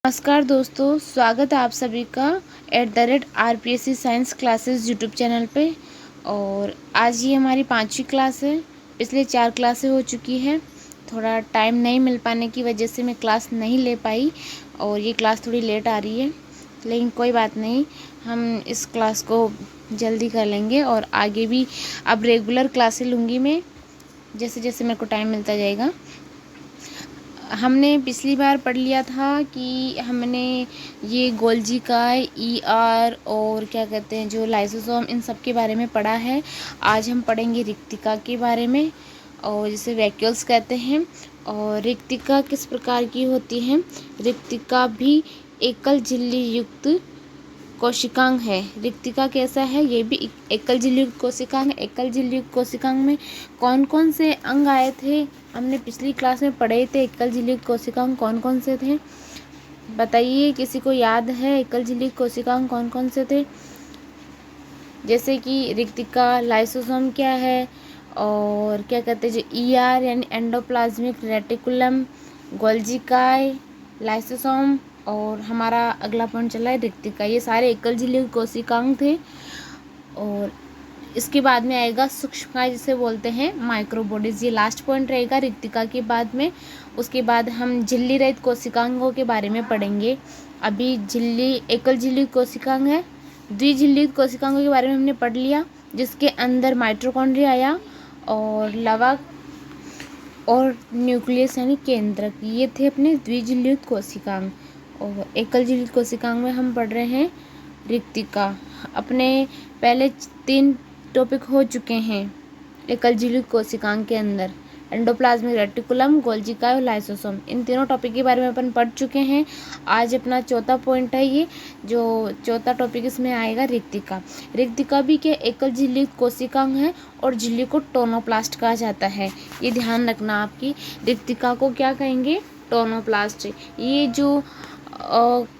नमस्कार दोस्तों, स्वागत है आप सभी का @RPSC science classes YouTube channel पे। और आज ये हमारी 5वीं क्लास है। पिछले 4 क्लासें हो चुकी है। थोड़ा टाइम नहीं मिल पाने की वजह से मैं क्लास नहीं ले पाई और ये क्लास थोड़ी लेट आ रही है, लेकिन कोई बात नहीं, हम इस क्लास को जल्दी कर लेंगे और आगे भी अब रेगुलर क्लासें लूँगी मैं, जैसे जैसे मेरे को टाइम मिलता जाएगा। हमने पिछली बार पढ़ लिया था कि हमने ये गोल्जी का ER और क्या कहते हैं जो लाइसोसोम, इन सब के बारे में पढ़ा है। आज हम पढ़ेंगे रिक्तिका के बारे में, और जिसे वैक्यूल्स कहते हैं। और रिक्तिका किस प्रकार की होती है? रिक्तिका भी एकल झिल्ली युक्त कोशिकांग है। रिक्तिका कैसा है? ये भी एकल झिल्ली युक्त कोशिकांग है। एकल झिल्ली युक्त कोशिकांग में कौन कौन से अंग आए थे? हमने पिछली क्लास में पढ़े थे एकल झिल्ली युक्त कोशिकांग कौन कौन से थे, बताइए। किसी को याद है एकल झिल्ली युक्त कोशिकांग कौन कौन से थे? जैसे कि रिक्तिका, लाइसोसोम क्या है, और क्या कहते हैं जो ER यानी एंडोप्लाज्मिक रेटिकुलम, गोल्जी काय, लाइसोसोम, और हमारा अगला पॉइंट चला है रिक्तिका। ये सारे एकल झिल्ली कोशिकांग थे। और इसके बाद में आएगा सूक्ष्मकाय, जिसे बोलते हैं माइक्रोबॉडीज। ये लास्ट पॉइंट रहेगा रिक्तिका के बाद में। उसके बाद हम झिल्ली रहित कोशिकांगों के बारे में पढ़ेंगे। अभी एकल झिल्ली कोशिकांग है। द्विझिल्लित कोशिकांगों के बारे में हमने पढ़ लिया, जिसके अंदर माइटोकॉन्ड्रिया आया और लवक और न्यूक्लियस यानी केंद्रक, ये थे अपने द्विझिल्लित कोशिकांग। और एकल झिल्लित कोशिकांग में हम पढ़ रहे हैं रिक्तिका। अपने पहले 3 टॉपिक हो चुके हैं एकल झिल्लित कोशिकांग के अंदर, एंडोप्लाज्मिक रेटिकुलम, गोल्जी काय और लाइसोसोम। इन तीनों टॉपिक के बारे में अपन पढ़ चुके हैं। आज अपना चौथा पॉइंट है ये, जो चौथा टॉपिक इसमें आएगा रिक्तिका। रिक्तिका भी क्या एकल झिल्लित कोशिकांग है और झिल्ली को टोनोप्लास्ट कहा जाता है। ये ध्यान रखना, आपकी रिक्तिका को क्या कहेंगे? टोनोप्लास्ट। ये जो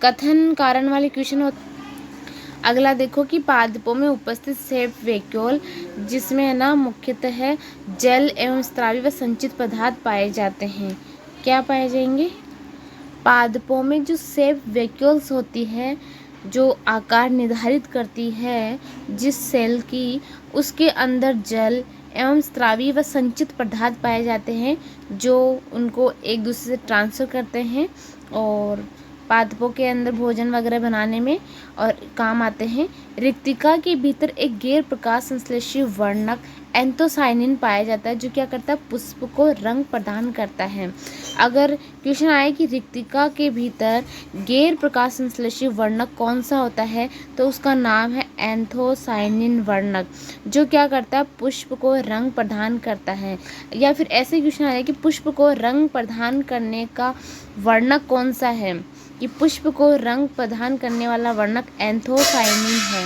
कथन कारण वाले क्वेश्चन होते। अगला देखो कि पादपों में उपस्थित सेप वैक्यूल, जिसमें है ना मुख्यतः जल एवं स्रावी व संचित पदार्थ पाए जाते हैं। क्या पाए जाएंगे? पादपों में जो सेप वैक्यूल्स होती है, जो आकार निर्धारित करती है जिस सेल की, उसके अंदर जल एवं स्रावी व संचित पदार्थ पाए जाते हैं, जो उनको एक दूसरे से ट्रांसफर करते हैं और पादपों के अंदर भोजन वगैरह बनाने में और काम आते हैं। रिक्तिका के भीतर एक गैर प्रकाश संश्लेषी वर्णक एंथोसायनिन पाया जाता है, जो क्या करता है? पुष्प को रंग प्रदान करता है। अगर क्वेश्चन आए कि रिक्तिका के भीतर गैर प्रकाश संश्लेषी वर्णक कौन सा होता है, तो उसका नाम है एंथोसायनिन वर्णक, जो क्या करता है? पुष्प को रंग प्रदान करता है। या फिर ऐसे क्वेश्चन आए कि पुष्प को रंग प्रदान करने का वर्णक कौन सा है, कि पुष्प को रंग प्रदान करने वाला वर्णक एंथोसायनिन है,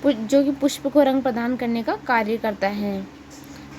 जो कि पुष्प को रंग प्रदान करने का कार्य करता है।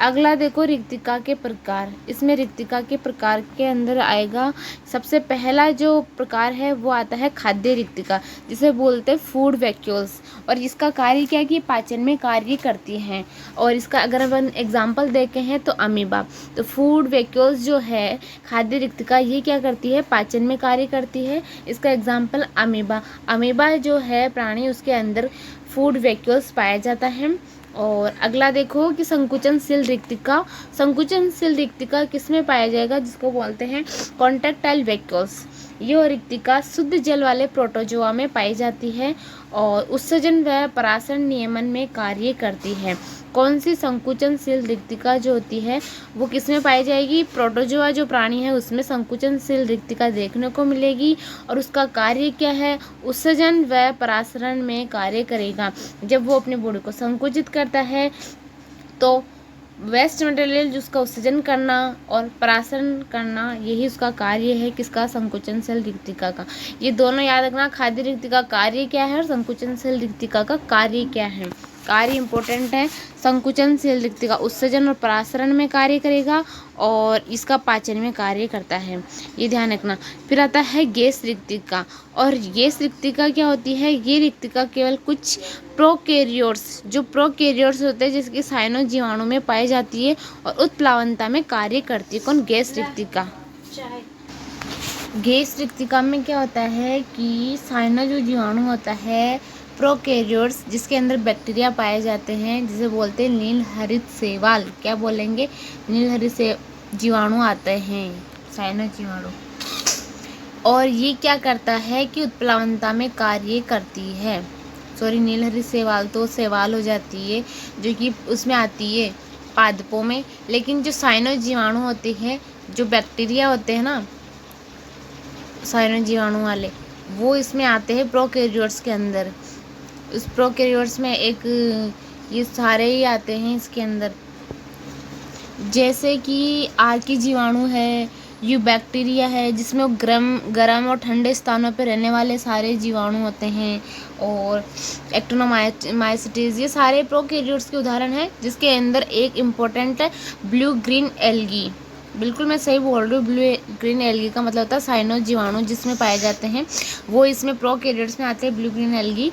अगला देखो रिक्तिका के प्रकार। इसमें रिक्तिका के प्रकार के अंदर आएगा, सबसे पहला जो प्रकार है वो आता है खाद्य रिक्तिका, जिसे बोलते हैं फूड वैक्यूल्स। और इसका कार्य क्या है कि पाचन में कार्य करती हैं। और इसका अगर अपन एग्जाम्पल देखे हैं तो अमीबा। तो फूड वैक्यूल्स जो है खाद्य रिक्तिका, ये क्या करती है? पाचन में कार्य करती है। इसका एग्जाम्पल अमीबा। अमीबा जो है प्राणी, उसके अंदर फूड वैक्यूल्स पाया जाता है। और अगला देखो कि संकुचनशील रिक्तिका। संकुचनशील रिक्तिका किसमें पाया जाएगा? जिसको बोलते हैं कॉन्ट्रैक्टाइल वैक्यूल्स। यह रिक्तिका शुद्ध जल वाले प्रोटोजोआ में पाई जाती है और उत्सर्जन व परासरण नियमन में कार्य करती है। कौन सी संकुचनशील रिक्तिका जो होती है वो किसमें पाई जाएगी? प्रोटोजोआ जो प्राणी है उसमें संकुचनशील रिक्तिका देखने को मिलेगी। और उसका कार्य क्या है? उत्सर्जन व परासरण में कार्य करेगा। जब वो अपने बॉडी को संकुचित करता है तो वेस्ट मटेरियल जिसका उत्सर्जन करना और परासरण करना, यही उसका कार्य है। किसका? संकुचनशील रिक्तिका का। ये दोनों याद रखना, खाद्य रिक्तिका कार्य क्या है और संकुचनशील रिक्तिका का कार्य क्या है। कार्य इंपॉर्टेंट है। संकुचनशील रिक्तिका उत्सर्जन और परासरण में कार्य करेगा और इसका पाचन में कार्य करता है, ये ध्यान रखना। फिर आता है गैस रिक्तिका। और गैस रिक्तिका क्या होती है? ये रिक्तिका केवल कुछ प्रोकैरियोट्स, जो प्रोकैरियोट्स होते हैं जिसकी साइनो जीवाणु में पाई जाती है और उत्प्लावनता में कार्य करती है। कौन? गैस रिक्तिका। गैस रिक्तिका में क्या होता है कि साइनो जो जीवाणु होता है प्रोकैरियोट्स, जिसके अंदर बैक्टीरिया पाए जाते हैं, जिसे बोलते हैं नील हरित शैवाल। क्या बोलेंगे? नील हरित से जीवाणु आते हैं, साइनो जीवाणु। और ये क्या करता है कि उत्प्लावनता में कार्य करती है। सॉरी, नील हरित शैवाल तो शैवाल हो जाती है जो कि उसमें आती है पादपों में, लेकिन जो साइनो जीवाणु होते हैं, जो बैक्टीरिया होते हैं ना साइनो जीवाणु वाले, वो इसमें आते हैं प्रोकैरियोट्स के अंदर। उस प्रोकैरियोट्स में एक ये सारे ही आते हैं इसके अंदर, जैसे कि आर्की जीवाणु है, यूबैक्टीरिया है, जिसमें गर्म और ठंडे स्थानों पर रहने वाले सारे जीवाणु होते हैं, और एक्टिनोमाइसीट्स, ये सारे प्रोकैरियोट्स के उदाहरण हैं, जिसके अंदर एक इम्पोर्टेंट है ब्लू ग्रीन एल्गी। बिल्कुल मैं सही बोल रही हूँ, ब्लू ग्रीन एल्गी का मतलब होता है साइनो जीवाणु जिसमें पाए जाते हैं, वो इसमें प्रोकैरियोट्स में आते हैं ब्लू ग्रीन एल्गी।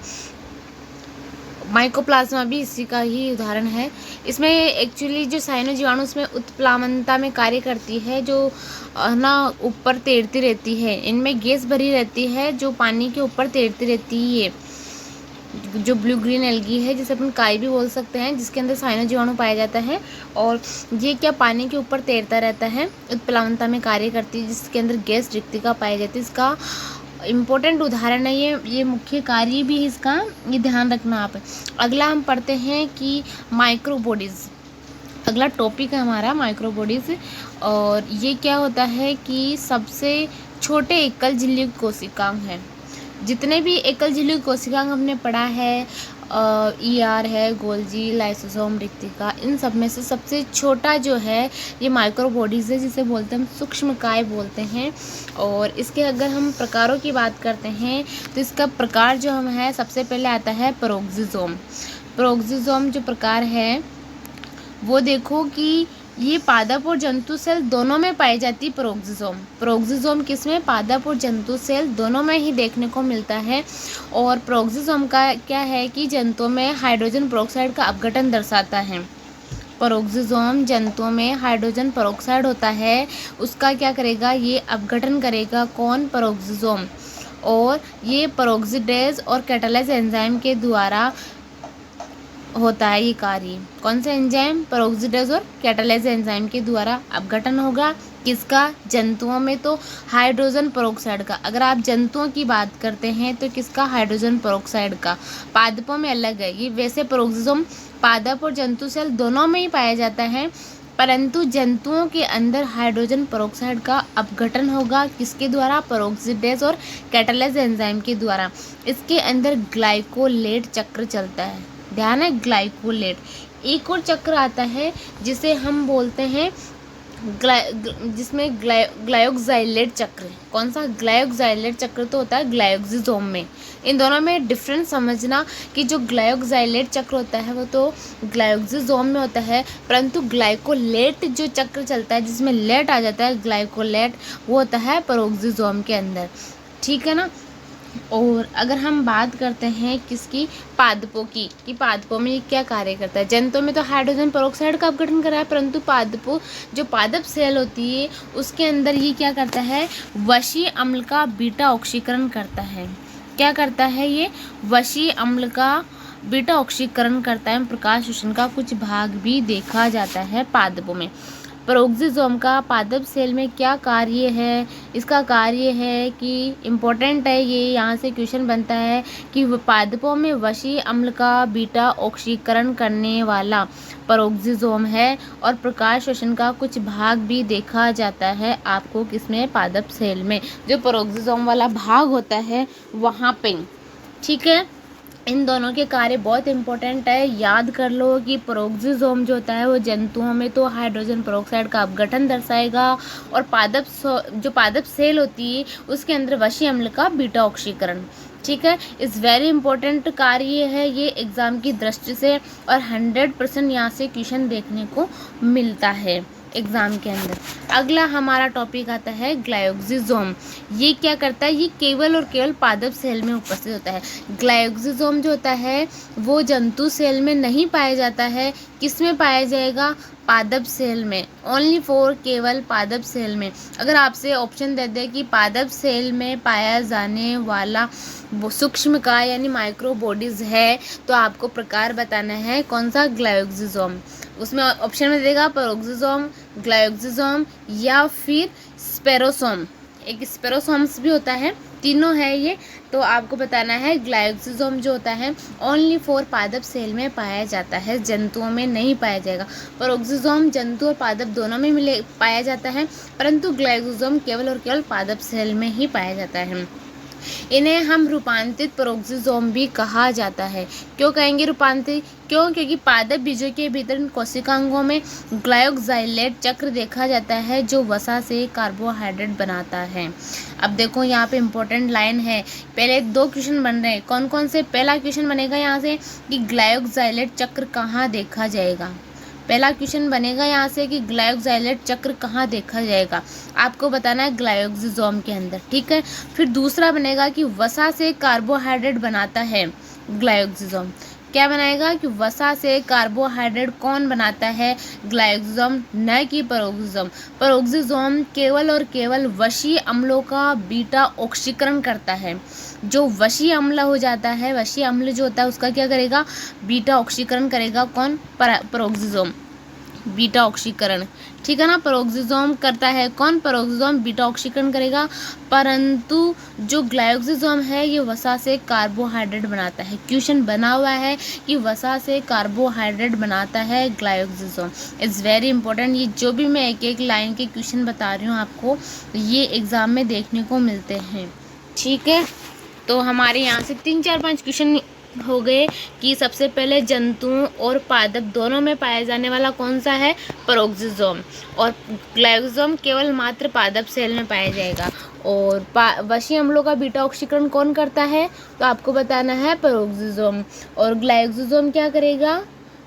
माइकोप्लाज्मा भी इसी का ही उदाहरण है। इसमें एक्चुअली जो साइनो जीवाणु उसमें उत्प्लावनता में कार्य करती है, जो ना ऊपर तैरती रहती है। इनमें गैस भरी रहती है जो पानी के ऊपर तैरती रहती है, जो ब्लू ग्रीन एल्गी है, जिसे अपन काई भी बोल सकते हैं, जिसके अंदर साइनो जीवाणु पाया जाता है। और ये क्या पानी के ऊपर तैरता रहता है, उत्प्लावनता में कार्य करती है, जिसके अंदर गैस रिक्तिका पाई जाती है। इसका इम्पोर्टेंट उदाहरण है ये मुख्य कार्य भी है इसका, ये ध्यान रखना आप। अगला हम पढ़ते हैं कि माइक्रोबॉडीज़। अगला टॉपिक है हमारा माइक्रोबॉडीज़। और ये क्या होता है कि सबसे छोटे एकल झिल्ली कोशिकांग हैं। जितने भी एकल झिल्ली कोशिकांग हमने पढ़ा है, ER है, गोल्जी, लाइसोसोम, रिक्तिका, इन सब में से सबसे छोटा जो है ये माइक्रोबॉडीज़ है, जिसे बोलते हैं हम सूक्ष्मकाय बोलते हैं। और इसके अगर हम प्रकारों की बात करते हैं तो इसका प्रकार जो हम है, सबसे पहले आता है पेरोक्सिसोम। पेरोक्सिसोम जो प्रकार है वो देखो कि ये पादप और जंतु सेल दोनों में पाई जाती है। पेरोक्सिसोम किसमें? पादप और जंतु सेल दोनों में ही देखने को मिलता है। और पेरोक्सिसोम का क्या है कि जंतुओं में हाइड्रोजन पेरोक्साइड का अपघटन दर्शाता है। पेरोक्सिसोम जंतुओं में हाइड्रोजन पेरोक्साइड होता है, उसका क्या करेगा? ये अपघटन करेगा। कौन? पेरोक्सिसोम। और ये पेरोक्सीडेज और कैटालेज एंजाइम के द्वारा होता है ये कार्य। कौन सा एंजाइम? पेरोक्सीडेज और कैटालेज एंजाइम के द्वारा अपघटन होगा। किसका? जंतुओं में तो हाइड्रोजन पेरोक्साइड का। अगर आप जंतुओं की बात करते हैं तो किसका? हाइड्रोजन पेरोक्साइड का। पादपों में अलग है ये। वैसे पेरोक्सिसोम पादप और जंतु सेल दोनों में ही पाया जाता है, परंतु जंतुओं के अंदर हाइड्रोजन पेरोक्साइड का अपघटन होगा। किसके द्वारा? पेरोक्सीडेज और कैटालेज एंजाइम के द्वारा। इसके अंदर ग्लाइकोलेट चक्र चलता है। ध्यान है, ग्लाइकोलेट। एक और चक्र आता है जिसे हम बोलते हैं जिसमें ग्लाइकोजाइलेट चक्र। कौन सा? ग्लाइकोजाइलेट चक्र तो होता है ग्लाइकोजिसोम में। इन दोनों में डिफरेंस समझना कि जो ग्लाइकोजाइलेट चक्र होता है वो तो ग्लाइकोजिसोम में होता है, परंतु ग्लाइकोलेट जो चक्र चलता है जिसमें लेट आ जाता है, ग्लाइकोलेट, वो होता है पेरोक्सिसोम के अंदर। ठीक है ना। और अगर हम बात करते हैं किसकी? पादपों की, कि पादपों में ये क्या कार्य करता है। जंतुओं में तो हाइड्रोजन पेरोक्साइड का अपघटन करा है, परंतु पादपों जो पादप सेल होती है उसके अंदर ये क्या करता है? वशीय अम्ल का बीटा ऑक्सीकरण करता है। क्या करता है ये? वशीय अम्ल का बीटा ऑक्सीकरण करता है। प्रकाश शोषण का कुछ भाग भी देखा जाता है पादपों में। पेरोक्सिसोम का पादप सेल में क्या कार्य है? इसका कार्य है कि इम्पोर्टेंट है ये, यहाँ से क्वेश्चन बनता है कि पादपों में वशीय अम्ल का बीटा ऑक्सीकरण करने वाला पेरोक्सिसोम है, और प्रकाश शोषण का कुछ भाग भी देखा जाता है आपको किसमें? पादप सेल में, जो पेरोक्सिसोम वाला भाग होता है वहाँ पे। ठीक है। इन दोनों के कार्य बहुत इंपॉर्टेंट है, याद कर लो कि पेरोक्सिसोम जो होता है वो जंतुओं में तो हाइड्रोजन पेरोक्साइड का अपघटन दर्शाएगा, और जो पादप सेल होती है उसके अंदर वशीय अम्ल का बीटा ऑक्सीकरण। ठीक है। इस वेरी इंपॉर्टेंट कार्य है ये एग्जाम की दृष्टि से, और 100% यहाँ से क्वेश्चन देखने को मिलता है एग्जाम के अंदर। अगला हमारा टॉपिक आता है ग्लाइकोजिसोम। ये क्या करता है? ये केवल और केवल पादप सेल में उपस्थित होता है। ग्लाइकोजिसोम जो होता है वो जंतु सेल में नहीं पाया जाता है। किस में पाया जाएगा? पादप सेल में, ओनली फॉर केवल पादप सेल में। अगर आपसे ऑप्शन दे दे कि पादप सेल में पाया जाने वाला सूक्ष्मकाय यानी माइक्रो बॉडीज है, तो आपको प्रकार बताना है कौन सा, ग्लायोक्सिजोम। उसमें ऑप्शन में देगा पेरोक्सिसोम, ग्लायोक्सिजोम या फिर स्पेरोसोम। एक स्पेरोसोम्स भी होता है, तीनों है ये। तो आपको बताना है ग्लायोक्सिजोम जो होता है ओनली फॉर पादप सेल में पाया जाता है, जंतुओं में नहीं पाया जाएगा। पेरोक्सिजोम जंतु और पादप दोनों में मिले पाया जाता है, परंतु ग्लायोक्सिजोम केवल और केवल पादप सेल में ही पाया जाता है। इन्हें हम रूपांतरित पेरोक्सिसोम भी कहा जाता है। क्यों कहेंगे रूपांतरित? क्योंकि पादप बीजों के भीतर कोशिकांगों में ग्लायोक्साइलेट चक्र देखा जाता है जो वसा से कार्बोहाइड्रेट बनाता है। अब देखो यहाँ पे इम्पोर्टेंट लाइन है, पहले 2 क्वेश्चन बन रहे हैं। कौन कौन से? पहला क्वेश्चन बनेगा यहाँ से कि ग्लायोक्साइलेट चक्र कहाँ देखा जाएगा। पहला क्वेश्चन बनेगा यहाँ से कि ग्लायोक्साइलेट चक्र कहाँ देखा जाएगा, आपको बताना है ग्लायोक्सिजोम के अंदर, ठीक है। फिर दूसरा बनेगा कि वसा से कार्बोहाइड्रेट बनाता है ग्लायोक्सिजोम। क्या बनाएगा कि वसा से कार्बोहाइड्रेट कौन बनाता है, ग्लायोक्सिजोम, न कि पेरोक्सिजोम। पेरोक्सिजोम केवल और केवल वशीय अम्लों का बीटा ऑक्सीकरण करता है। जो वशीय अम्ल हो जाता है, वशीय अम्ल जो होता है उसका क्या करेगा, बीटा ऑक्सीकरण करेगा। कौन? पेरोक्सिजोम, बीटा ऑक्सीकरण, ठीक है ना। पेरोक्सिजोम करता है कौन? पेरोक्सिजोम बीटा ऑक्सीकरण करेगा। परंतु जो ग्लायोक्सिजोम है ये वसा से कार्बोहाइड्रेट बनाता है। क्वेश्चन बना हुआ है कि वसा से कार्बोहाइड्रेट बनाता है ग्लायोक्सिजोम। It's very important. ये जो भी मैं एक एक लाइन के क्वेश्चन बता रही हूँ आपको, ये एग्जाम में देखने को मिलते हैं, ठीक है। तो हमारे यहाँ से 3 4 5 क्वेश्चन हो गए कि सबसे पहले जंतुओं और पादप दोनों में पाया जाने वाला कौन सा है, पेरोक्सिजोम, और ग्लायोक्सिजोम केवल मात्र पादप सेल में पाया जाएगा। और वशीय अम्लों का बीटा ऑक्सीकरण कौन करता है, तो आपको बताना है पेरोक्सिजोम। और ग्लायोक्सिजोम क्या करेगा,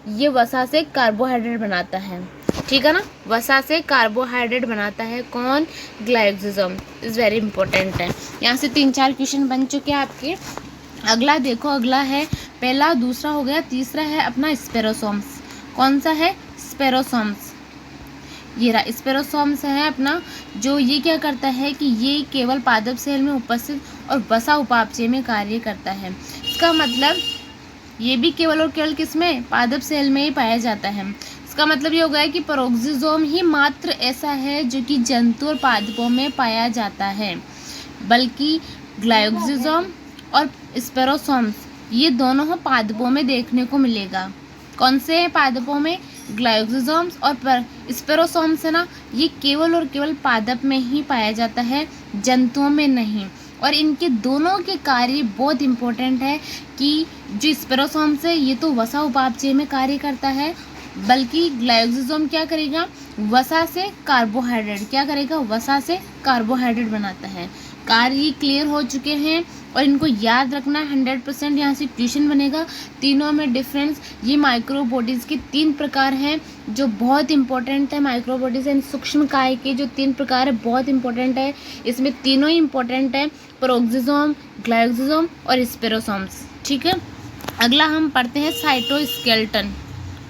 ये वसा से कार्बोहाइड्रेट बनाता है, ठीक है ना। वसा से कार्बोहाइड्रेट बनाता है कौन, ग्लायोक्सिजोम। इज़ वेरी इंपॉर्टेंट है। यहाँ से 3 4 क्वेश्चन बन चुके हैं आपके। अगला देखो, अगला है, पहला दूसरा हो गया, तीसरा है अपना स्पेरोसोम्स। कौन सा है, स्पेरोसोम्स। ये रहा स्पेरोसोम्स है अपना, जो ये क्या करता है कि ये केवल पादप सेल में उपस्थित और वसा उपापचय में कार्य करता है। इसका मतलब ये भी केवल और केवल किस में, पादप सेल में ही पाया जाता है। इसका मतलब ये हो गया कि पेरोक्सिजोम ही मात्र ऐसा है जो कि जंतु और पादपों में पाया जाता है, बल्कि ग्लायोक्सिजोम और स्पेरोसोम्स ये दोनों पादपों में देखने को मिलेगा। कौन से पादपों में, ग्लायोक्सिजोम्स और स्पेरोसोम्स है ना, ये केवल और केवल पादप में ही पाया जाता है, जंतुओं में नहीं। और इनके दोनों के कार्य बहुत इंपॉर्टेंट है कि जो स्पेरोसोम्स है ये तो वसा उपापचय में कार्य करता है, बल्कि ग्लायोक्सिजोम क्या करेगा, वसा से कार्बोहाइड्रेट, क्या करेगा, वसा से कार्बोहाइड्रेट बनाता है। कार्य क्लियर हो चुके हैं और इनको याद रखना 100%। यहाँ से क्वेश्चन बनेगा। तीनों में डिफरेंस, ये माइक्रो बॉडीज़ के 3 प्रकार हैं जो बहुत इंपॉर्टेंट है। माइक्रो बॉडीज़ एंड सूक्ष्म काय के जो 3 प्रकार है बहुत इंपॉर्टेंट है। इसमें तीनों ही इंपॉर्टेंट है, पेरोक्सिजोम, ग्लायोक्सिजोम और स्पेरोसोम्स, ठीक है। अगला हम पढ़ते हैं साइटोस्केलेटन।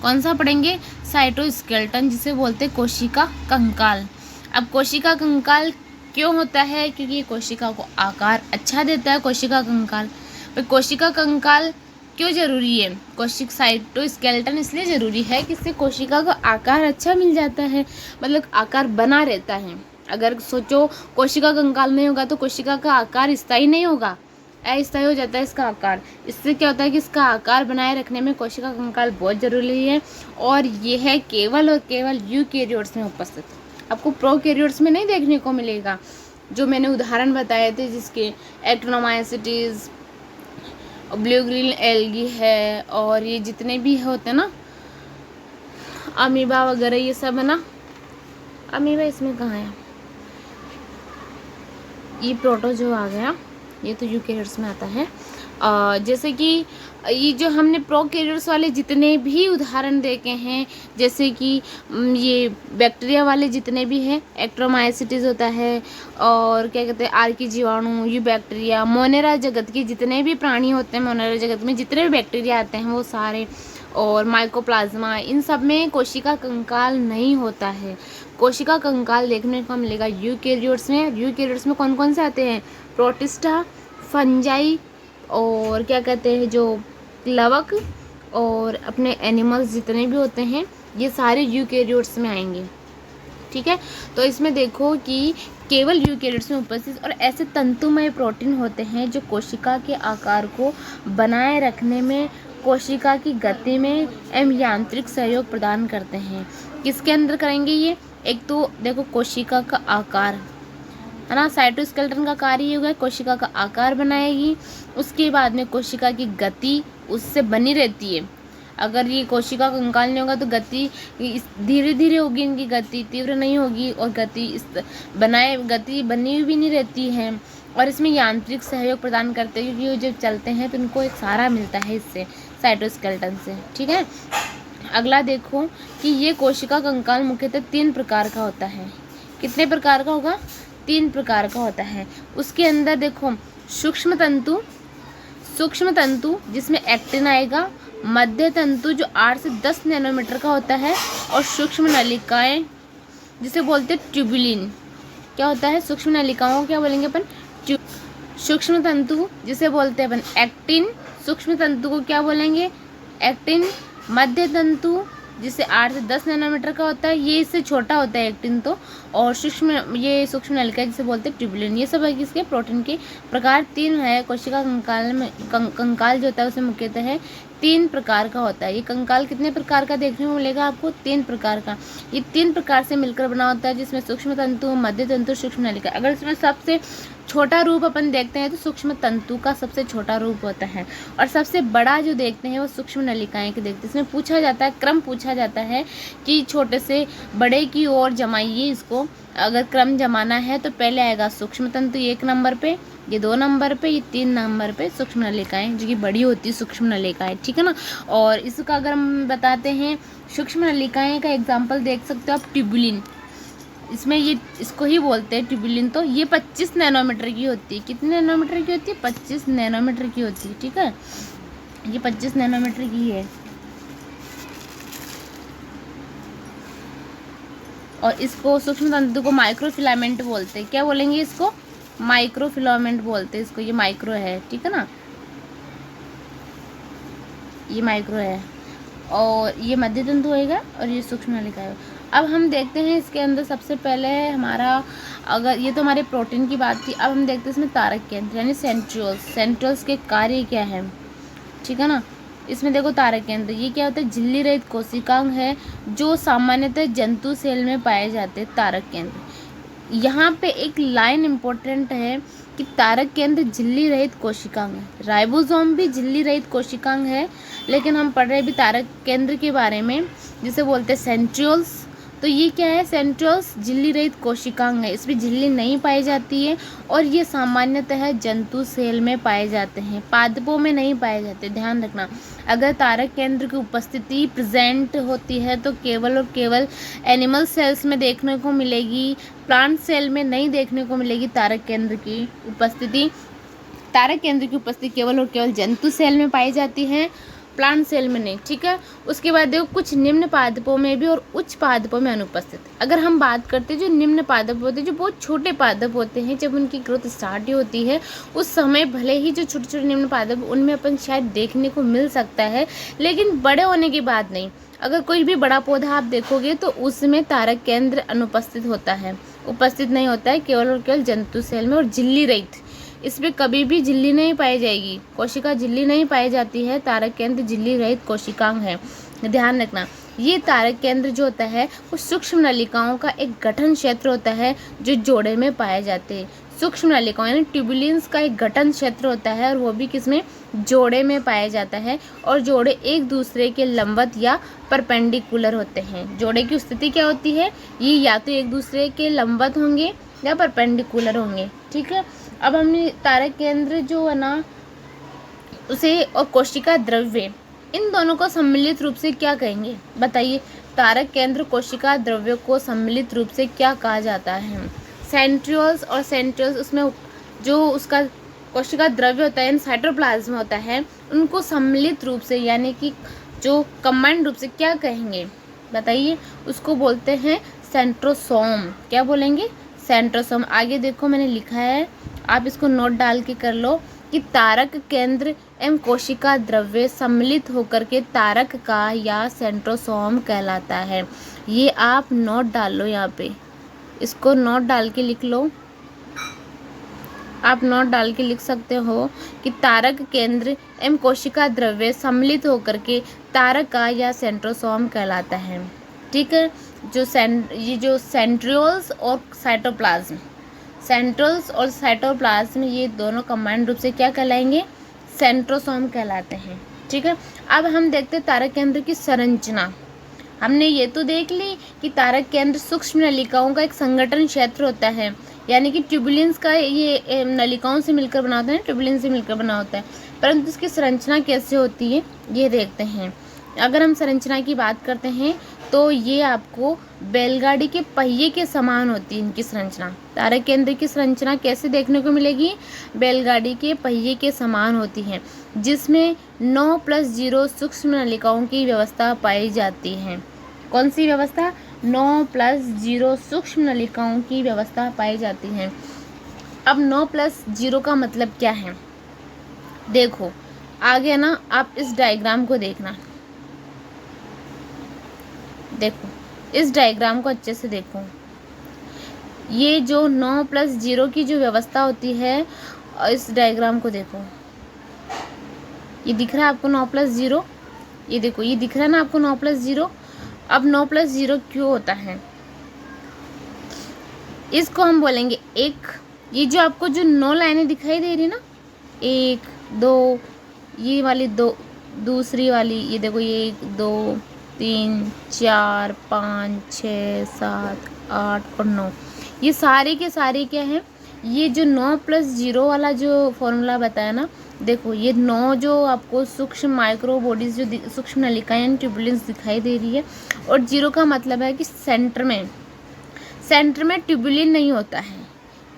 कौन सा पढ़ेंगे, साइटोस्केलेटन, जिसे बोलते हैं कोशिका कंकाल। अब कोशिका कंकाल क्यों होता है, क्योंकि ये कोशिका को आकार अच्छा देता है। कोशिका कंकाल, पर कोशिका कंकाल क्यों जरूरी है, साइटोस्केलेटन इसलिए ज़रूरी है कि इससे कोशिका का आकार अच्छा मिल जाता है, मतलब आकार बना रहता है। अगर सोचो कोशिका कंकाल नहीं होगा तो कोशिका का आकार स्थायी नहीं होगा, अस्थायी हो जाता है इसका आकार। इससे क्या होता है कि इसका आकार बनाए रखने में कोशिका कंकाल बहुत ज़रूरी है, और ये है केवल और केवल यूकेरियोट्स में उपस्थित। आपको प्रोकैरियोट्स में नहीं देखने को मिलेगा। जो मैंने उदाहरण बताए थे जिसके, एक्टिनोमाइसीट्स, ब्लू ग्रीन एल्गी है, और ये जितने भी होते हैं ना, अमीबा वगैरह, ये सब है ना। अमीबा इसमें कहाँ है, ये प्रोटो जो आ गया, ये तो यूकेरियोट्स में आता है। जैसे कि ये जो हमने प्रोकैरियोट्स वाले जितने भी उदाहरण देखे हैं, जैसे कि ये बैक्टीरिया वाले जितने भी हैं, एक्टोमाइसीट्स होता है, और क्या कहते हैं आर्की जीवाणु, ये बैक्टीरिया, मोनेरा जगत के जितने भी प्राणी होते हैं, मोनेरा जगत में जितने भी बैक्टीरिया आते हैं वो सारे, और माइकोप्लाज्मा, इन सब में कोशिका कंकाल नहीं होता है। कोशिका कंकाल देखने को मिलेगा यूकेरियोट्स में। यूकेरियोट्स में कौन कौन से आते हैं? प्रोटिस्टा, फंजाई, और क्या कहते हैं जो प्लवक, और अपने एनिमल्स जितने भी होते हैं ये सारे यूकेरियोट्स में आएंगे। ठीक है, तो इसमें देखो कि केवल यूकेरियोट्स में उपस्थित और ऐसे तंतुमय प्रोटीन होते हैं जो कोशिका के आकार को बनाए रखने में, कोशिका की गति में एवं यांत्रिक सहयोग प्रदान करते हैं। किसके अंदर करेंगे ये? एक तो देखो कोशिका का आकार है ना, साइटोस्केलेटन का कार्य ये होगा कोशिका का आकार बनाएगी। उसके बाद में कोशिका की गति उससे बनी रहती है। अगर ये कोशिका कंकाल नहीं होगा तो गति धीरे धीरे होगी, इनकी गति तीव्र नहीं होगी, और गति बनी हुई भी नहीं रहती है। और इसमें यांत्रिक सहयोग प्रदान करते हैं, क्योंकि जब चलते हैं तो इनको एक सहारा मिलता है इससे, साइटोस्केलेटन से। ठीक है, अगला देखो कि ये कोशिका कंकाल मुख्यतः 3 प्रकार का होता है। कितने प्रकार का होगा? 3 प्रकार का होता है। उसके अंदर देखो सूक्ष्म तंतु जिसमें एक्टिन आएगा, मध्य तंतु जो 8 से 10 नैनोमीटर का होता है, और सूक्ष्म नलिकाएं जिसे बोलते हैं ट्यूबुलिन। क्या होता है? सूक्ष्म नलिकाओं को क्या बोलेंगे अपन? सूक्ष्म तंतु जिसे बोलते हैं अपन एक्टिन, सूक्ष्म तंतु को क्या बोलेंगे? एक्टिन। मध्य तंतु जिसे 8 से 10 नैनोमीटर का होता है, ये इससे छोटा होता है एक्टिन तो, और ये सूक्ष्म नलिका जिसे बोलते हैं ट्यूबुलिन। ये सब है किसके? प्रोटीन के प्रकार 3 है। कोशिका कंकाल में कंकाल जो होता है उसमें मुख्यतः है 3 प्रकार का होता है। ये कंकाल कितने प्रकार का देखने को मिलेगा आपको? 3 प्रकार का। ये 3 प्रकार से मिलकर बना होता है, जिसमें सूक्ष्म तंतु, मध्य तंतु, सूक्ष्म नलिका। अगर इसमें सबसे छोटा रूप अपन देखते हैं तो सूक्ष्म तंतु का सबसे छोटा रूप होता है, और सबसे बड़ा जो देखते हैं वो सूक्ष्म नलिकाएं के देखते हैं। इसमें पूछा जाता है, क्रम पूछा जाता है कि छोटे से बड़े की ओर जमाइए इसको। अगर क्रम जमाना है तो पहले आएगा सूक्ष्म तंतु 1 नंबर पे, ये 2 नंबर पे, ये 3 नंबर पे सूक्ष्म नलिकाएं, जो कि बड़ी होती है सूक्ष्म नलिकाएं। ठीक है ना। और इसका अगर हम बताते हैं सूक्ष्म नलिकाएं का एग्जाम्पल देख सकते हो आप, ट्यूबुलिन। इसमें ये इसको ही बोलते हैं ट्यूबुलिन। तो ये 25 नैनोमीटर की होती है। कितने नैनोमीटर की होती है? 25 नैनोमीटर की होती है। ठीक है, ये 25 नैनोमीटर की है। और इसको सूक्ष्म तंतु को माइक्रोफिलामेंट बोलते हैं। क्या बोलेंगे इसको? माइक्रोफिलामेंट बोलते हैं इसको। ये माइक्रो है, ठीक है ना, ये माइक्रो है। और ये मध्य तंतु होएगा और ये सूक्ष्म नलिका है। अब हम देखते हैं इसके अंदर सबसे पहले हमारा, अगर ये तो हमारे प्रोटीन की बात थी, अब हम देखते हैं इसमें तारक केंद्र यानी सेंट्रियोल्स के कार्य क्या है। ठीक है ना। इसमें देखो तारक केंद्र, ये क्या होता है? झिल्ली रहित कोशिकांग है जो सामान्यतः जंतु सेल में पाए जाते हैं। तारक केंद्र, यहाँ पे एक लाइन इम्पोर्टेंट है कि तारक केंद्र झिल्ली रहित कोशिकांग है। राइबोसोम भी झिल्ली रहित कोशिकांग है, लेकिन हम पढ़ रहे भी तारक केंद्र के बारे में, जिसे बोलते हैं सेंट्रियोल्स। तो ये क्या है? सेंट्रियोल्स झिल्ली रहित कोशिकांग है, इसमें झिल्ली नहीं पाई जाती है, और ये सामान्यतः जंतु सेल में पाए जाते हैं, पादपों में नहीं पाए जाते। ध्यान रखना, अगर तारक केंद्र की उपस्थिति प्रेजेंट होती है तो केवल और केवल एनिमल सेल्स में देखने को मिलेगी, प्लांट सेल में नहीं देखने को मिलेगी तारक केंद्र की उपस्थिति। तारक केंद्र की उपस्थिति केवल और केवल जंतु सेल में पाई जाती है, प्लांट सेल में नहीं। ठीक है। उसके बाद देखो कुछ निम्न पादपों में भी और उच्च पादपों में अनुपस्थित। अगर हम बात करते हैं जो निम्न पादप होते हैं, जो बहुत छोटे पादप होते हैं, जब उनकी ग्रोथ स्टार्ट होती है उस समय भले ही जो छोटे छोटे निम्न पादप उनमें अपन शायद देखने को मिल सकता है, लेकिन बड़े होने के बाद नहीं। अगर कोई भी बड़ा पौधा आप देखोगे तो उसमें तारक केंद्र अनुपस्थित होता है, उपस्थित नहीं होता है, केवल और केवल जंतु सेल में। और झिल्ली रहित, इसमें कभी भी झिल्ली नहीं पाई जाएगी, कोशिका झिल्ली नहीं पाई जाती है। तारक केंद्र झिल्ली रहित कोशिकांग है, ध्यान रखना। ये तारक केंद्र जो होता है वो सूक्ष्म नलिकाओं का एक गठन क्षेत्र होता है जो जोड़े में पाए जाते हैं। सूक्ष्म नलिकाओं यानी ट्यूबुलिन्स का एक गठन क्षेत्र होता है, और वो भी किसमें? जोड़े में पाया जाता है। और जोड़े एक दूसरे के लंबवत या परपेंडिकुलर होते हैं। जोड़े की स्थिति क्या होती है? ये या तो एक दूसरे के लंबवत होंगे या परपेंडिकुलर होंगे। ठीक है। अब हमने तारक केंद्र जो है ना उसे, और कोशिका द्रव्य, इन दोनों को सम्मिलित रूप से क्या कहेंगे? बताइए। तारक केंद्र कोशिका द्रव्य को सम्मिलित रूप से क्या कहा जाता है? सेंट्रियोल्स और सेंट्रियोल्स, उसमें जो उसका कोशिका द्रव्य होता है, साइटोप्लाज्म होता है, उनको सम्मिलित रूप से यानी कि जो कंबाइंड रूप से क्या कहेंगे बताइए, उसको बोलते हैं सेंट्रोसोम। क्या बोलेंगे? सेंट्रोसोम। आगे देखो मैंने लिखा है, आप इसको नोट डाल के कर लो कि तारक केंद्र एवं कोशिका द्रव्य सम्मिलित होकर के तारक का या सेंट्रोसोम कहलाता है। ये आप नोट डाल लो, यहाँ पे इसको नोट डाल के लिख लो। आप नोट डाल के लिख सकते हो कि तारक केंद्र एवं कोशिका द्रव्य सम्मिलित होकर के तारक का या सेंट्रोसोम कहलाता है। ठीक है, ये जो सेंट्रियोल्स और साइटोप्लाज्म, सेंट्रियोल्स और साइटोप्लाज्म ये दोनों कंबाइंड रूप से क्या कहलाएंगे? सेंट्रोसोम कहलाते हैं। ठीक है, अब हम देखते हैं तारक केंद्र की संरचना। हमने ये तो देख ली कि तारक केंद्र सूक्ष्म नलिकाओं का एक संगठन क्षेत्र होता है, यानी कि ट्यूबुलेंस का ये नलिकाओं से मिलकर बना होता है, ट्यूबुलेंस से मिलकर बना होता है। परंतु इसकी संरचना कैसे होती है ये देखते हैं। अगर हम संरचना की बात करते हैं तो ये आपको बैलगाड़ी के पहिए के समान होती है इनकी संरचना। तारक केंद्र की संरचना कैसे देखने को मिलेगी? बैलगाड़ी के पहिए के समान होती है, जिसमें 9+0 सूक्ष्म नलिकाओं की व्यवस्था पाई जाती है। कौन सी व्यवस्था? 9+0 सूक्ष्म नलिकाओं की व्यवस्था पाई जाती है। अब 9+0 का मतलब क्या है? देखो आगे ना, आप इस डायग्राम को देखना, देखो इस डायग्राम को अच्छे से देखो। ये जो 9+0 की जो व्यवस्था होती है, इस डायग्राम को देखो, ये दिख रहा है आपको 9+0? ये देखो, ये दिख रहा है ना आपको 9+0? अब 9+0 क्यों होता है इसको हम बोलेंगे एक। ये जो आपको जो 9 लाइनें दिखाई दे रही ना, 1 2, ये वाली 2, दूसरी वाली ये देखो, ये 1 2 3 4 5 6 7 8 और 9, ये सारे के सारे क्या हैं? ये जो 9+0 वाला जो फॉर्मूला बताया ना, देखो ये 9 जो आपको सूक्ष्म माइक्रो बॉडीज जो सूक्ष्म नलिकाएं ट्यूबुलेंस दिखाई दे रही है, और 0 का मतलब है कि सेंटर में ट्यूबुलिन नहीं होता है।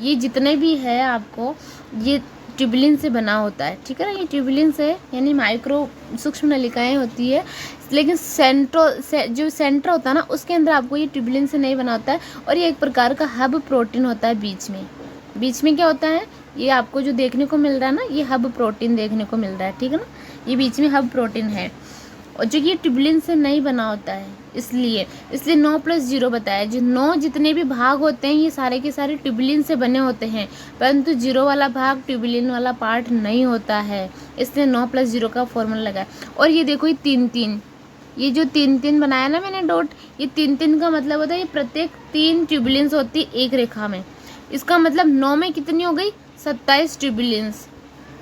ये जितने भी है आपको, ये ट्यूबुलिन से बना होता है। ठीक है ना, ये ट्यूबुलिन से यानी माइक्रो सूक्ष्म नलिकाएं होती है, लेकिन जो सेंटर होता है ना, उसके अंदर आपको ये ट्यूबुलिन से नहीं बना होता है। और ये एक प्रकार का हब प्रोटीन होता है बीच में क्या होता है? ये आपको जो देखने को मिल रहा है ना, ये हब प्रोटीन देखने को मिल रहा है। ठीक है ना, ये बीच में हब प्रोटीन है, और जो ये ट्यूबुलिन से नहीं बना होता है, इसलिए 9+0 बताया। जो 9 जितने भी भाग होते हैं, ये सारे के सारे ट्यूबुलिन से बने होते हैं, परंतु 0 वाला भाग ट्यूबुलिन वाला पार्ट नहीं होता है, इसलिए 9+0 का फॉर्मूला लगाया। और ये देखो, ये 3-3, ये जो 3-3 बनाया ना मैंने डॉट, ये 3-3 का मतलब होता है ये प्रत्येक 3 ट्यूबुलेंस होती है एक रेखा में। इसका मतलब 9 में कितनी हो गई? 27 ट्यूबुलेंस।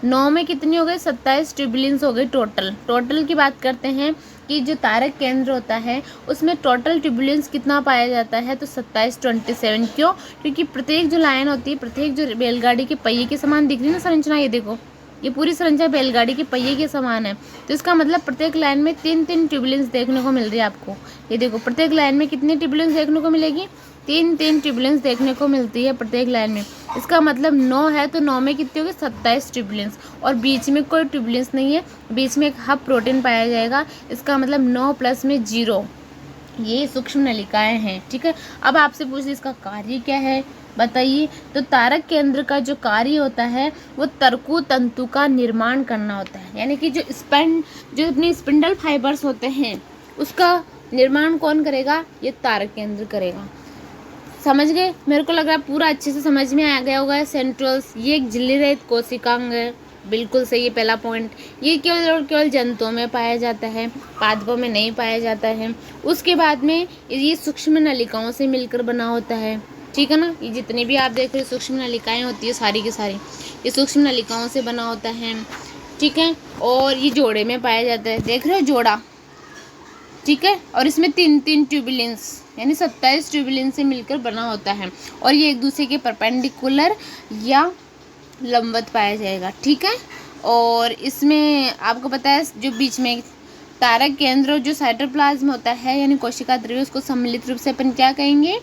9 में कितनी हो गई? 27 ट्यूबुलेंस हो गई टोटल की बात करते हैं कि जो तारक केंद्र होता है उसमें टोटल ट्यूबुलेंस कितना पाया जाता है? तो 27 क्यों? क्योंकि प्रत्येक जो लाइन होती है, प्रत्येक जो बैलगाड़ी के पहिए के समान दिख रही है ना संरचना, ये देखो ये पूरी संरचना बैलगाड़ी के पहिए के समान है। तो इसका मतलब प्रत्येक लाइन में 3-3 ट्यूबुलेंस देखने को मिल रही है आपको। ये देखो प्रत्येक लाइन में कितनी ट्यूबुलेंस देखने को मिलेगी? 3-3 ट्यूबुलेंस देखने को मिलती है प्रत्येक लाइन में। इसका मतलब 9 है तो 9 में कितनी होगी? 27 ट्यूबुलेंस, और बीच में कोई ट्यूबुलेंस नहीं है, बीच में एक हब प्रोटीन पाया जाएगा। इसका मतलब 9+0 ये सूक्ष्म नलिकाएं हैं। ठीक है, अब आपसे पूछ इसका कार्य क्या है बताइए। तो तारक केंद्र का जो कार्य होता है वो तरकु तंतु का निर्माण करना होता है, यानी कि जो अपनी स्पिंडल फाइबर्स होते हैं उसका निर्माण कौन करेगा? ये तारक केंद्र करेगा। समझ गए? मेरे को लग रहा है पूरा अच्छे से समझ में आ गया होगा। सेंट्रियोल्स ये एक झिल्ली रहित कोशिकांग है, बिल्कुल सही है पहला पॉइंट। ये केवल और केवल जंतुओं में पाया जाता है, पादपों में नहीं पाया जाता है। उसके बाद में ये सूक्ष्म नलिकाओं से मिलकर बना होता है। ठीक है ना, ये जितने भी आप देख रहे हो सूक्ष्म नलिकाएं होती है सारी की सारी, ये सूक्ष्म नलिकाओं से बना होता है। ठीक है, और ये जोड़े में पाया जाता है, देख रहे हो जोड़ा। ठीक है, और इसमें 3-3 ट्यूबुलेंस यानी 27 ट्यूबुलेंस से मिलकर बना होता है, और ये एक दूसरे के परपेंडिकुलर या लंबवत पाया जाएगा। ठीक है, और इसमें आपको पता है जो बीच में तारक केंद्र जो साइटोप्लाज्म होता है यानी कोशिका द्रव्य, उसको सम्मिलित रूप से अपन क्या कहेंगे?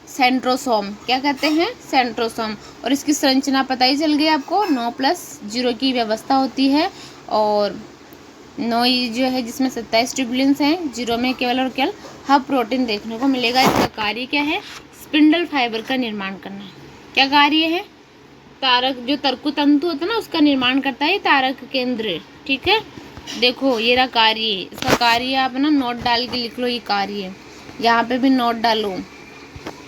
सेंट्रोसोम। क्या कहते हैं? सेंट्रोसोम। और इसकी संरचना पता ही चल गई आपको, 9+0 की व्यवस्था होती है, और 9 ये जो है जिसमें 27 ट्यूबुलेंस हैं, 0 में केवल और केवल हब प्रोटीन देखने को मिलेगा। इसका कार्य क्या है? स्पिंडल फाइबर का निर्माण करना। क्या कार्य है? तारक, जो तरकु तंतु होता है ना, उसका निर्माण करता है तारक केंद्र। ठीक है, देखो ये रहा कार्य। इसका कार्य आप ना नोट डाल के लिख लो, ये कार्य है, यहाँ पे भी नोट डालो।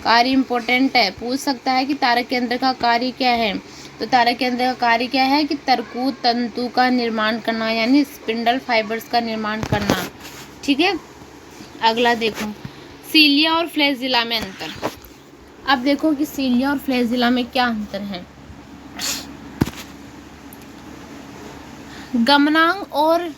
कार्य इंपॉर्टेंट है, पूछ सकता है कि तारक केंद्र का कार्य क्या है। तो तारक केंद्र का कार्य क्या है कि तरकु तंतु का निर्माण करना, यानी स्पिंडल फाइबर्स का निर्माण करना। ठीक है, अगला देखो, सीलिया और फ्लैजिला में अंतर। अब देखो कि सीलिया और फ्लैजिला में क्या अंतर है। गमनांग और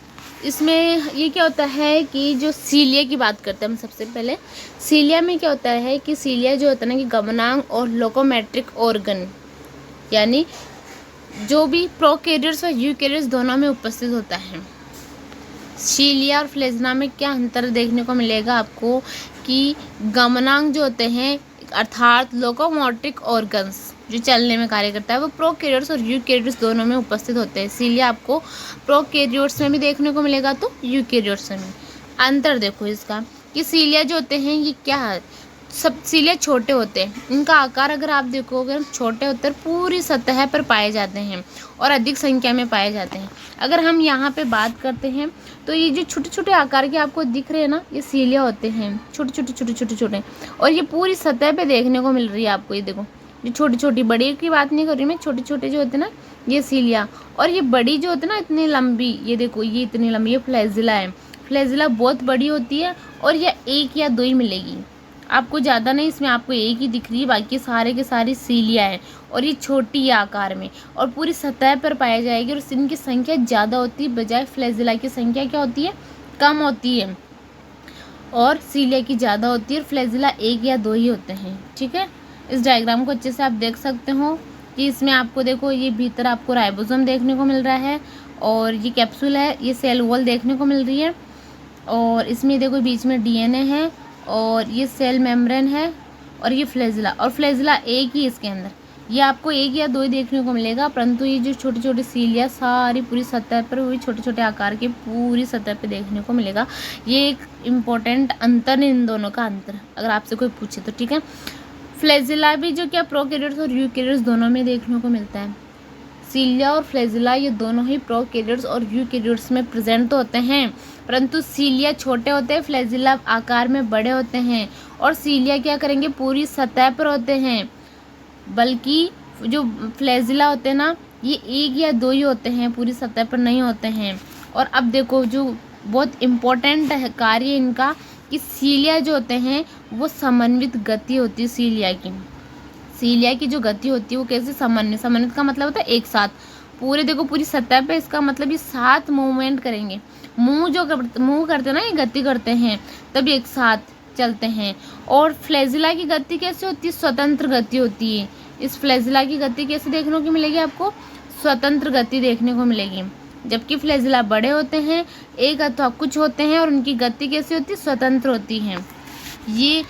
इसमें ये क्या होता है कि जो सीलिया की बात करते हैं हम सबसे पहले। सीलिया में क्या होता है कि सीलिया जो होता है ना कि गमनांग और लोकोमेट्रिक ऑर्गन, यानी जो भी प्रोकैरियोट्स और यूकैरियोट्स दोनों में उपस्थित होता है। सीलिया और फ्लैजिला में क्या अंतर देखने को मिलेगा आपको कि गमनांग जो होते हैं अर्थात लोकोमोट्रिक ऑर्गन्स जो चलने में कार्य करता है, वो प्रोकैरियोट्स और यूकैरियोट्स दोनों में उपस्थित होते हैं। इसीलिए आपको प्रोकैरियोट्स में भी देखने को मिलेगा तो यूकैरियोट्स में। अंतर देखो इसका कि सीलिया जो होते हैं ये क्या है, सब सीलिया छोटे होते हैं। इनका आकार अगर आप देखोगे छोटे होते हैं, पूरी सतह पर पाए जाते हैं और अधिक संख्या में पाए जाते हैं। अगर हम यहाँ पे बात करते हैं तो ये जो छोटे छोटे आकार के आपको दिख रहे हैं ना, ये सीलिया होते हैं, छोटे छोटे, और ये पूरी सतह पे देखने को मिल रही है आपको। ये देखो, ये छोटी छोटी, बड़ी की बात नहीं कर रही मैं, छोटे छोटे जो होते हैं ना ये सीलिया, और ये बड़ी जो होती है ना इतनी लंबी, ये देखो ये इतनी लंबी, ये फ्लैजिला है। फ्लैजिला बहुत बड़ी होती है और ये एक या दो ही मिलेगी आपको, ज़्यादा नहीं, इसमें आपको एक ही दिख रही है, बाकी सारे के सारी सीलिया है और ये छोटी है आकार में और पूरी सतह पर पाया जाएगी। और इनकी संख्या ज़्यादा होती है, बजाय फ्लैजिला की संख्या क्या होती है, कम होती है, और सीलिया की ज़्यादा होती है। और फ्लैजिला एक या दो ही होते हैं। ठीक है, इस डायग्राम को अच्छे से आप देख सकते हो कि इसमें आपको देखो ये भीतर आपको राइबोसोम देखने को मिल रहा है और ये कैप्सूल है, ये सेल वॉल देखने को मिल रही है, और इसमें देखो बीच में डीएनए है और ये सेल मेम्ब्रेन है, और ये फ्लैजिला, और फ्लैजिला एक ही इसके अंदर, ये आपको एक या दो ही देखने को मिलेगा। परंतु ये जो छोटी छोटी सीलिया सारी पूरी सतह पर, वही छोटे छोटे आकार के पूरी सतह पर देखने को मिलेगा। ये एक इम्पोर्टेंट अंतर है इन दोनों का, अंतर अगर आपसे कोई पूछे तो। ठीक है, फ्लैजिला भी जो क्या प्रोकैरियोट्स और यूकैरियोट्स दोनों में देखने को मिलता है। सीलिया और फ्लैजिला ये दोनों ही प्रोकैरियोट्स और यूकैरियोट्स में प्रेजेंट तो होते हैं, परंतु सीलिया छोटे होते हैं, फ्लैजिला आकार में बड़े होते हैं। और सीलिया क्या करेंगे, पूरी सतह पर होते हैं, बल्कि जो फ्लैजिला होते हैं ना ये एक या दो ही होते हैं, पूरी सतह पर नहीं होते हैं। और अब देखो जो बहुत इम्पोर्टेंट है कार्य इनका कि सीलिया जो होते हैं वो समन्वित गति होती है। सीलिया की जो गति होती है वो कैसे, समन्वित का मतलब होता है एक साथ, पूरे देखो पूरी सतह पे, इसका मतलब ये साथ मूवमेंट करेंगे। मूव करते हैं ना, ये गति करते हैं, तब एक साथ चलते हैं। और फ्लैजिला की गति कैसे होती है, स्वतंत्र गति होती है। इस फ्लैजिला की गति कैसे देखने को मिलेगी आपको, स्वतंत्र गति देखने को मिलेगी। जबकि फ्लैजिला बड़े होते हैं, एक अथवा कुछ होते हैं, और उनकी गति कैसी होती है, स्वतंत्र होती है। ये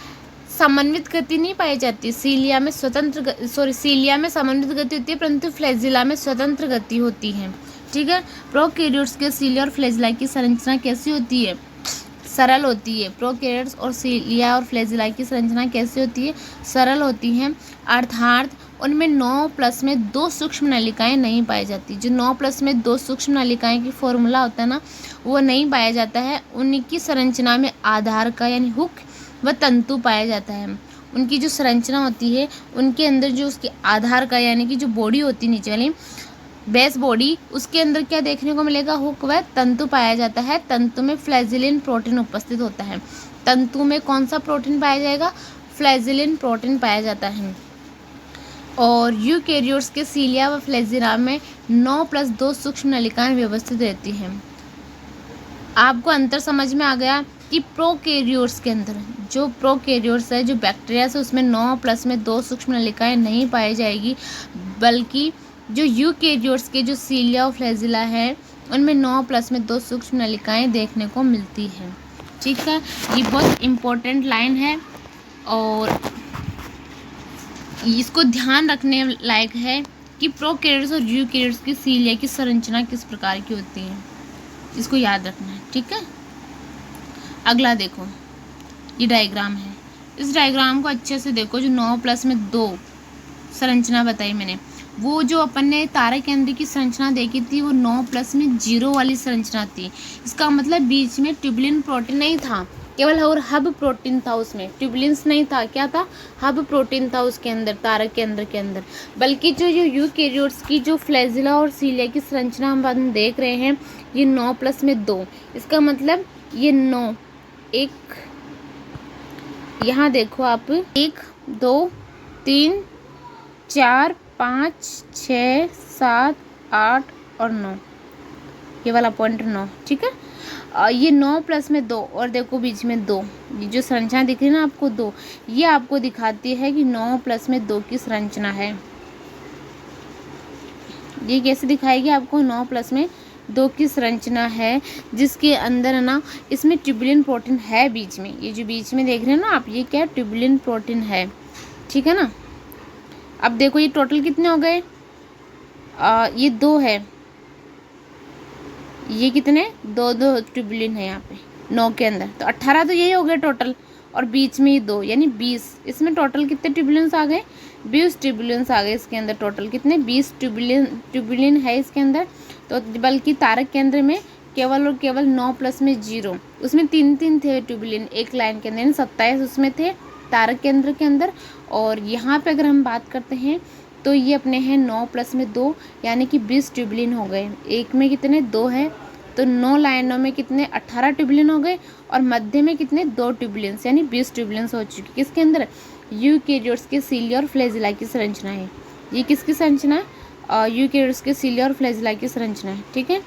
समन्वित गति नहीं पाई जाती सीलिया में, सीलिया में समन्वित गति होती है, परंतु फ्लैजिला में स्वतंत्र गति होती है। ठीक है, प्रोकैरियोट्स के सीलिया और फ्लैजिला की संरचना कैसी होती है, सरल होती है। प्रोकैरियोट्स और सीलिया और फ्लैजिला की संरचना कैसी होती है, सरल होती है, अर्थात उनमें 9+ में 2 सूक्ष्म नलिकाएं नहीं पाई जाती। जो 9+ में 2 सूक्ष्म नलिकाएं की फॉर्मूला होता है ना, वो नहीं पाया जाता है। उनकी संरचना में आधार का यानी हुक व तंतु पाया जाता है। उनकी जो संरचना होती है, उनके अंदर जो उसके आधार का यानी कि जो बॉडी होती है नीचे वाली बेस बॉडी, उसके अंदर क्या देखने को मिलेगा, हुक व तंतु पाया जाता है। तंतु में फ्लैजिलिन प्रोटीन उपस्थित होता है। तंतु में कौन सा प्रोटीन पाया जाएगा, फ्लैजिलिन प्रोटीन पाया जाता है। और यूकैरियोट्स के सीलिया व फ्लैजिला में 9+2 सूक्ष्म नलिकाएं व्यवस्थित रहती हैं। आपको अंतर समझ में आ गया कि प्रोकैरियोट्स के अंदर, जो प्रोकैरियोट्स है, जो बैक्टीरिया है, उसमें 9+ में 2 सूक्ष्म नलिकाएं नहीं पाई जाएगी, बल्कि जो यूकैरियोट्स के जो सीलिया और फ्लैजिला है उनमें 9+ में 2 सूक्ष्म नलिकाएं देखने को मिलती हैं। ठीक है, ये बहुत इम्पोर्टेंट लाइन है और इसको ध्यान रखने लायक है कि प्रोकैरियोट्स और यूकैरियोट्स की सीलिया की संरचना किस प्रकार की होती है। इसको याद रखना है, ठीक है। अगला देखो, ये डायग्राम है। इस डायग्राम को अच्छे से देखो। जो 9+2 संरचना बताई मैंने, वो जो अपन ने तारक केंद्र की संरचना देखी थी वो 9+0 वाली संरचना थी। इसका मतलब बीच में ट्यूबुलिन प्रोटीन नहीं था, केवल और हब प्रोटीन था। उसमें ट्यूबुलिन्स नहीं था, क्या था, हब प्रोटीन था उसके अंदर, तारक केंद्र के अंदर। बल्कि जो यूकेरियोट्स की जो फ्लैजिला और सीलिया की संरचना हम देख रहे हैं, ये 9+2। इसका मतलब ये 9, एक यहाँ देखो आप, 1 2 3 4 5 6 7 8 और 9, ये वाला पॉइंट 9, ठीक है। ये 9+2 और देखो बीच में 2, ये जो संरचना दिख रही है ना आपको 2, ये आपको दिखाती है कि 9+2 की संरचना है। ये कैसे दिखाएगी आपको, 9+2 की संरचना है, जिसके अंदर है ना, इसमें ट्यूबुलिन प्रोटीन है बीच में। ये जो बीच में देख रहे हैं ना आप, ये क्या, ट्यूबुलिन प्रोटीन है, ठीक है ना। अब देखो ये टोटल कितने हो गए, ये 2 है, ये कितने, 2 ट्यूबुलिन है यहाँ पे 9 के अंदर, तो 18 तो यही हो गए टोटल, और बीच में ये 2 यानी 20। इसमें टोटल कितने ट्यूबुलिन्स आ गए, 20 ट्यूबुलिन्स आ गए इसके अंदर। टोटल कितने, 20 ट्यूबुलिन है इसके अंदर। तो बल्कि तारक केंद्र में केवल और केवल 9+0, उसमें 3 थे ट्यूबुलिन एक लाइन के अंदर, यानी 27 उसमें थे तारक केंद्र के अंदर। और यहाँ पे अगर हम बात करते हैं तो ये अपने हैं 9+2, यानी कि 20 ट्यूबुलिन हो गए। एक में कितने, 2 है, तो 9 लाइनों में कितने, 18 ट्यूबुलिन हो गए, और मध्य में कितने, 2 ट्यूबुलिन्स, यानी 20 ट्यूबुलिन्स हो चुकी। किसके अंदर, यूकेरियोट्स के सीलिया और फ्लैजिला की संरचना है। ये किसकी संरचना है, यूकेरियोट्स के सीलिया और फ्लैजिला की संरचना है, ठीक है।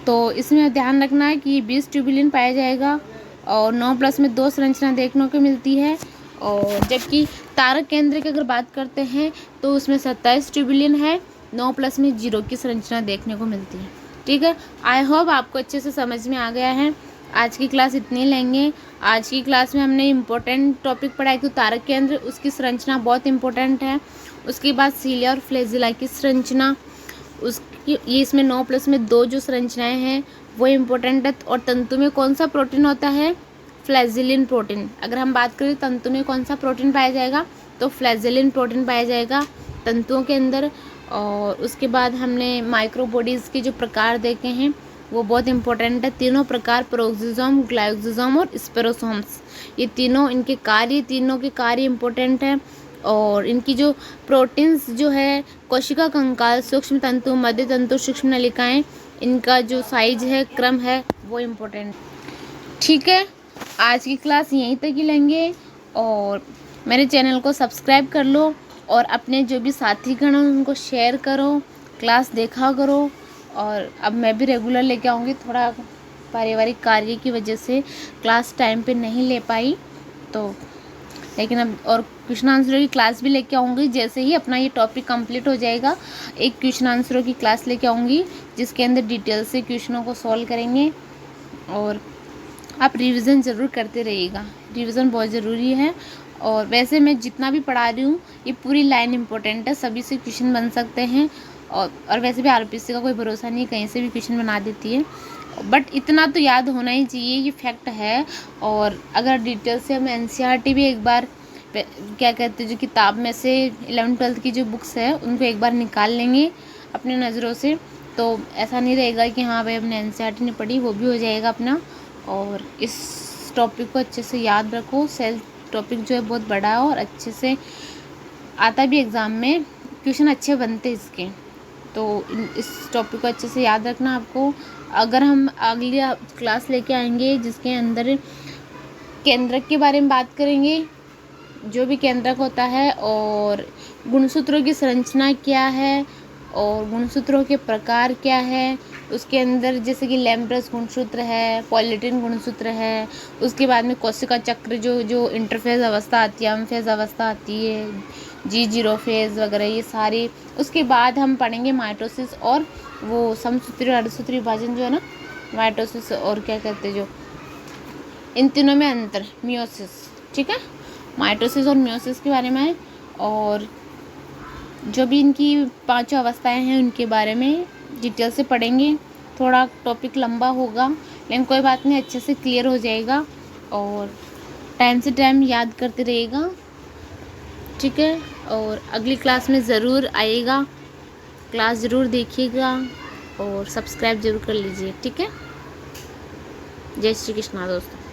तो इसमें ध्यान रखना है कि 20 ट्यूबुलिन पाया जाएगा, और 9+2 संरचना देखने को मिलती है। और जबकि तारक केंद्र की अगर बात करते हैं तो उसमें 27 ट्यूबुलिन है, 9+0 की संरचना देखने को मिलती है, ठीक है। आई होप आपको अच्छे से समझ में आ गया है। आज की क्लास इतनी लेंगे। आज की क्लास में हमने इम्पोर्टेंट टॉपिक पढ़ा है कि तारक केंद्र, उसकी संरचना बहुत इम्पोर्टेंट है। उसके बाद सीलिया और फ्लैजिला की संरचना, उसकी ये इसमें 9+2 जो संरचनाएं हैं वो इम्पोर्टेंट है। और तंतु में कौन सा प्रोटीन होता है, फ्लैजिलिन प्रोटीन। अगर हम बात करें तंतु में कौन सा प्रोटीन पाया जाएगा, तो फ्लैजिलिन प्रोटीन पाया जाएगा तंतुओं के अंदर। और उसके बाद हमने माइक्रोबॉडीज़ के जो प्रकार देखे हैं वो बहुत इंपॉर्टेंट है। तीनों प्रकार, पेरोक्सिसोम, ग्लाइकोसोम और स्पेरोसोम्स, ये तीनों, इनके कार्य, तीनों के कार्य इंपॉर्टेंट हैं। और इनकी जो प्रोटीन्स जो है, कोशिका कंकाल, सूक्ष्म तंतु, मध्य तंतु, सूक्ष्म नलिकाएं, इनका जो साइज है, क्रम है, वो इम्पोर्टेंट, ठीक है। आज की क्लास यहीं तक ही लेंगे, और मेरे चैनल को सब्सक्राइब कर लो, और अपने जो भी साथीगण हैं उनको शेयर करो, क्लास देखा करो। और अब मैं भी रेगुलर लेके आऊँगी, थोड़ा पारिवारिक कार्य की वजह से क्लास टाइम पे नहीं ले पाई, तो लेकिन अब और क्वेश्चन आंसरों की क्लास भी लेके आऊँगी। जैसे ही अपना ये टॉपिक कंप्लीट हो जाएगा, एक क्वेश्चन आंसरों की क्लास लेके आऊँगी, जिसके अंदर डिटेल से क्वेश्चनों को सॉल्व करेंगे। और आप रिवीजन ज़रूर करते रहिएगा, रिवीजन बहुत ज़रूरी है। और वैसे मैं जितना भी पढ़ा रही हूँ, ये पूरी लाइन इंपॉर्टेंट है, सभी से क्वेश्चन बन सकते हैं। और वैसे भी आरपीसी का कोई भरोसा नहीं, कहीं से भी क्वेश्चन बना देती है, बट इतना तो याद होना ही चाहिए, ये फैक्ट है। और अगर डिटेल से हम एनसीईआरटी भी एक बार, क्या कहते हैं, जो किताब में से 11th-12th की जो बुक्स है उनको एक बार निकाल लेंगे अपने नज़रों से, तो ऐसा नहीं रहेगा कि हाँ भाई हमने एनसीईआरटी नहीं पढ़ी, वो भी हो जाएगा अपना। और इस टॉपिक को अच्छे से याद रखो। सेल टॉपिक जो है बहुत बड़ा है और अच्छे से आता भी एग्ज़ाम में, क्वेश्चन अच्छे बनते इसके, तो इस टॉपिक को अच्छे से याद रखना आपको। अगर हम अगली क्लास लेके आएंगे जिसके अंदर केंद्रक के बारे में बात करेंगे, जो भी केंद्रक होता है, और गुणसूत्रों की संरचना क्या है, और गुणसूत्रों के प्रकार क्या है, उसके अंदर जैसे कि लैम्ब्रस गुणसूत्र है, पॉलीटेन गुणसूत्र है। उसके बाद में कोशिका चक्र, जो इंटरफेज अवस्था आती है, एमफेज अवस्था आती है, G0 फेज वगैरह, ये सारी। उसके बाद हम पढ़ेंगे माइटोसिस और वो समसूत्री और अर्धसूत्री विभाजन जो है ना, माइटोसिस और क्या कहते हैं जो, इन तीनों में अंतर, मियोसिस, ठीक है। माइटोसिस और मियोसिस के बारे में, और जो भी इनकी 5 अवस्थाएं हैं उनके बारे में डिटेल से पढ़ेंगे। थोड़ा टॉपिक लंबा होगा, लेकिन कोई बात नहीं, अच्छे से क्लियर हो जाएगा। और टाइम से टाइम याद करते रहिएगा, ठीक है। और अगली क्लास में ज़रूर आइएगा, क्लास ज़रूर देखिएगा और सब्सक्राइब ज़रूर कर लीजिए, ठीक है। जय श्री कृष्णा दोस्तों।